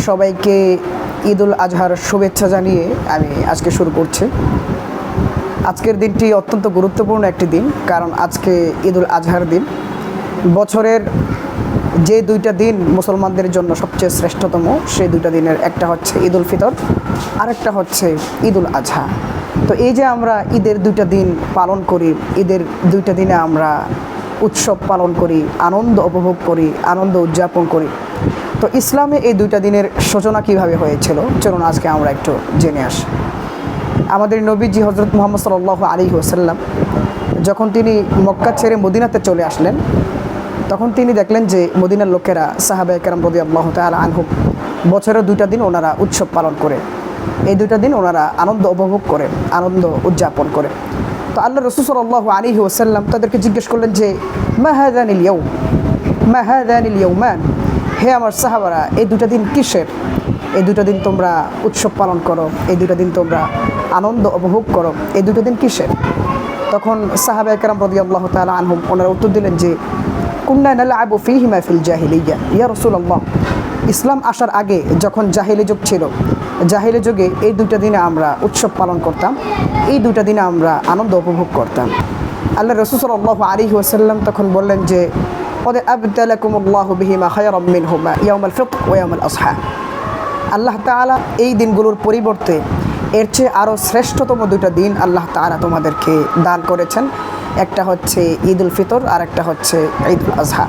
সবাইকে ঈদ উল আজহার শুভেচ্ছা জানিয়ে আমি আজকে শুরু করছি। আজকের দিনটি অত্যন্ত গুরুত্বপূর্ণ একটি দিন, কারণ আজকে ঈদ উল আজহার দিন। বছরের যে দুইটা দিন মুসলমানদের জন্য সবচেয়ে শ্রেষ্ঠতম, সেই দুইটা দিনের একটা হচ্ছে ঈদ উল ফিতর, আরেকটা হচ্ছে ঈদ উল আজহা। তো এই যে আমরা ঈদের দুইটা দিন পালন করি, ঈদের দুইটা দিনে আমরা উৎসব পালন করি, আনন্দ উপভোগ করি, আনন্দ উদযাপন করি। তো ইসলামে এই দুইটা দিনের সূচনা কীভাবে হয়েছিল, চলুন আজকে আমরা একটু জেনে আসি। আমাদের নবীজি হজরত মুহাম্মদ সাল্লাল্লাহু আলাইহি ওয়াসাল্লাম যখন তিনি মক্কা ছেড়ে মদিনাতে চলে আসলেন, তখন তিনি দেখলেন যে মদিনার লোকেরা সাহাবায়ে কেরাম রাদিয়াল্লাহু তাআলা আনহুম বছরের দুইটা দিন ওনারা উৎসব পালন করে, এই দুইটা দিন ওনারা আনন্দ উপভোগ করে, আনন্দ উদযাপন করে। তো আল্লাহ রাসূল সাল্লাল্লাহু আলাইহি ওয়াসাল্লাম তাদেরকে জিজ্ঞেস করলেন যে মা হাযানিল ইয়াউম, মা হাযানিল ইয়াউমান, হে আমার সাহাবারা, এই দুটা দিন কিসের? এই দুটা দিন তোমরা উৎসব পালন করো, এই দুটা দিন তোমরা আনন্দ উপভোগ করো, এই দুটো দিন কিসের? তখন সাহাবায়ে কেরাম রাদিয়াল্লাহু তাআলা আনহুম ওনারা উত্তর দিলেন যে কুন্না নালআবু ফীহিমা ফিল জাহিলিয়্যাহ, ইয়া রাসূলুল্লাহ, ইসলাম আসার আগে যখন জাহিলি যুগ ছিল, জাহিলি যুগে এই দুইটা দিনে আমরা উৎসব পালন করতাম, এই দুইটা দিনে আমরা আনন্দ উপভোগ করতাম। আল্লাহ রাসূল সাল্লাল্লাহু আলাইহি ওয়াসাল্লাম তখন বললেন যে ক্বাদ আবদালাকুমুল্লাহু বিহিমা খায়রাম মিনহুমা ইয়াউমাল ফিতর ওয়া ইয়াউমাল আযহা, আল্লাহ তাআলা এই দিনগুলোর পরিবর্তে এর চেয়ে আরও শ্রেষ্ঠতম দুইটা দিন আল্লাহ তাআলা তোমাদেরকে দান করেছেন। একটা হচ্ছে ঈদ উল ফিতর আর একটা হচ্ছে ঈদ উল আযহা।